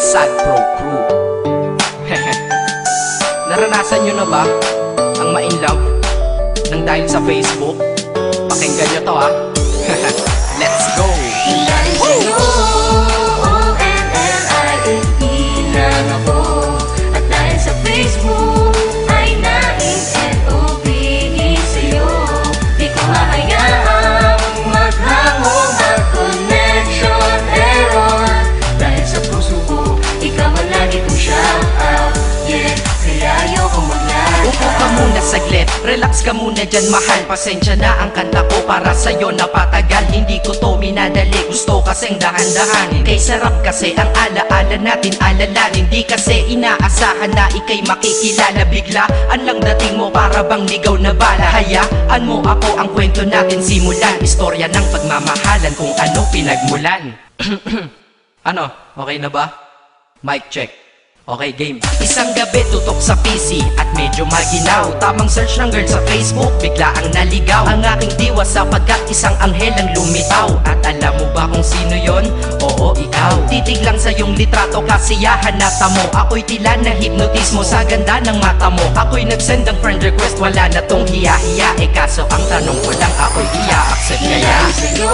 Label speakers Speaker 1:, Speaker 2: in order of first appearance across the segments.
Speaker 1: Sad Pro Crew. Naranasan nyo na ba ang ma-inlove nang dahil sa Facebook? Pakinggan nyo to ha. Let's go!
Speaker 2: Dahil sa'yo, O-N-L-I-F-E lang ako. At dahil sa Facebook ay na-N-O-V-E sa'yo. Di ko hahayaang maghango, mag-connection error. Dahil sa puso ko, ikaw ang lagi kong shout out. Yeah, kaya ayoko mag-lag.
Speaker 1: Upo ka muna saglit, relax ka muna dyan mahal. Pasensya na ang kanta ko para sa'yo napatagal. Hindi ko to minadali, gusto kasing dahan-dahanin. Kay sarap kasi ang alaala natin alalanin. Di kasi inaasahan na ikay makikilala. Biglaan lang dating mo para bang ligaw na bala. Hayaan mo ako ang kwento natin simulan. Istorya ng pagmamahalan kung ano pinagmulan. Ano, okay na ba? Mic check. Okay, game. Isang gabi tutok sa PC at medyo maginaw. Tamang search ng girl sa Facebook, bigla ang naligaw. Ang aking diwa sapagkat isang anghel ang lumitaw. At alam mo ba kung sino yon? Oo, ikaw. Titig lang sa iyong litrato, kasiyahan na tamo. Ako'y tila na hipnotismo sa ganda ng mata mo. Ako'y nagsend ng friend request, wala na tong hiya-hiya. Kaso ang tanong ko lang, ako'y iya-accept kaya?
Speaker 2: Dahil sa'yo,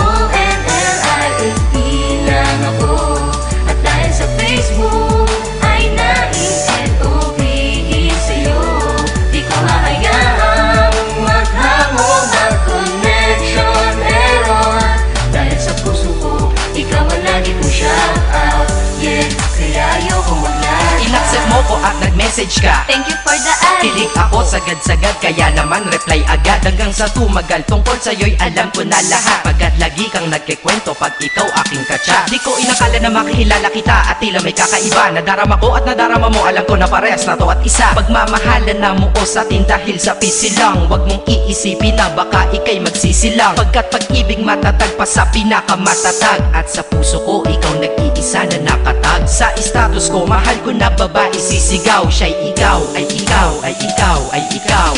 Speaker 2: O-N-L-I-F-E lang ako. At dahil sa Facebook ay na-N-O-V-E sa'yo. Di ko hahayaang maghango, mag-connection error. Dahil sa puso ko, ikaw ang lagi kong shout out. Yeah, kaya ayoko mag-lag.
Speaker 1: Inaccept mo ko at nag-message ka.
Speaker 2: Thank you for the ad.
Speaker 1: Kilig ako sagad-sagad, kaya naman reply agad. Hanggang sa tumagal, tungkol sa'yo'y alam ko na lahat. Pagkat lagi kang nagkikwento pag ikaw aking katsa. Di ko inakala na makikilala kita at tila may kakaiba. Nadarama ko at nadarama mo, alam ko na parehas na to at isa. Pagmamahalan na mo o sa atin dahil sa PC lang. Huwag mong iisipin na baka ikay magsisilang. Pagkat pag-ibig matatag pa sa pinakamatatag. At sa puso ko, ikaw nag-iisa na nakatag. Sa status ko, mahal ko na babae sisigaw. Siya'y ikaw, ay ikaw, ay ikaw, ay ikaw.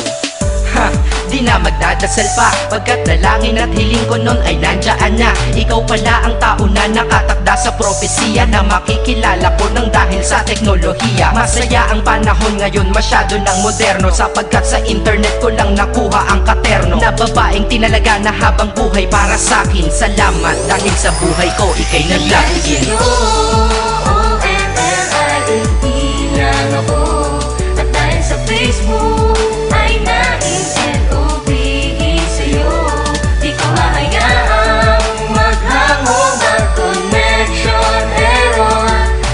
Speaker 1: Ha, di na magdadasal pa. Pagkat dalangin at hiling ko nun ay nandiyan na. Ikaw pala ang tao na nakatakda sa propesiya. Na makikilala ko nang dahil sa teknolohiya. Masaya ang panahon ngayon, masyado ng moderno. Sapagkat sa internet ko lang nakuha ang katerno. Na babaeng tinalaga na habang buhay para sa'kin. Salamat dahil sa buhay ko, ikay naglagin.
Speaker 2: O-N-L-I-F-E lang ako. At dahil sa Facebook ay na-N-O-V-E sa'yo. Di ko hahayaang maghango, mag-connection error.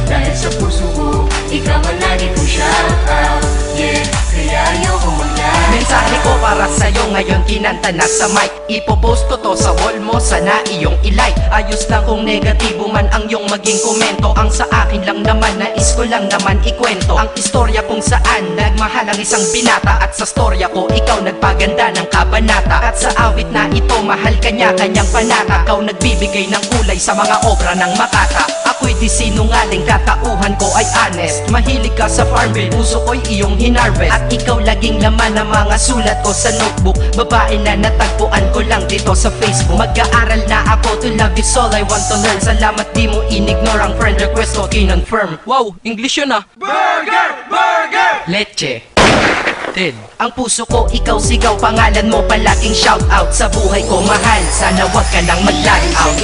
Speaker 2: Dahil sa puso ko, ikaw ang lagi kong shout out. Yeah, kaya ayoko mag-lag.
Speaker 1: Mensahe ko para sa'yo ngayon, kinanta na sa mic. Ipopost ko to sa wall mo, sana iyong ilike. Ayos lang kung negatibo man ang iyong maging komento. Ang sa akin lang naman, nais ko lang naman ikwento ang istorya kung saan nagmahal ang isang binata. At sa storya ko, ikaw nagpaganda ng kabanata. At sa awit na ito, mahal kanya kanyang panata. Ikaw nagbibigay ng kulay sa mga obra ng Makata. Ako'y di sinungaling, katauhan ko ay honest. Mahilig ka sa Farmville, puso ko'y iyong hinarvest. At ikaw laging laman ng mga sulat ko sa notebook. Babae na natagpuan ko lang dito sa Facebook. Mag-aaral na ako, to love is all I want to learn. Salamat di mo inignore ang friend request ko, kinonfirm. Wow, English yun ah. Burger! Burger! Leche. Ted. Ang puso ko, ikaw sigaw, pangalan mo palaging shout out. Sa buhay ko mahal, sana wag ka nang mag-lag out.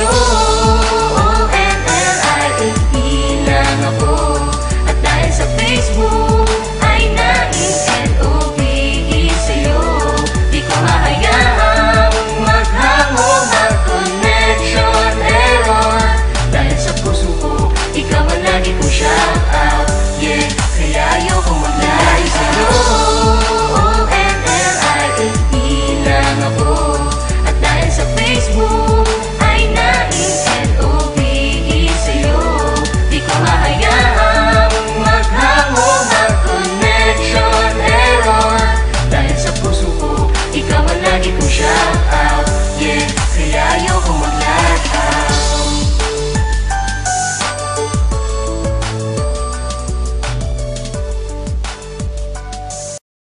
Speaker 2: O-N-L-I-F-E lang ako. At dahil sa Facebook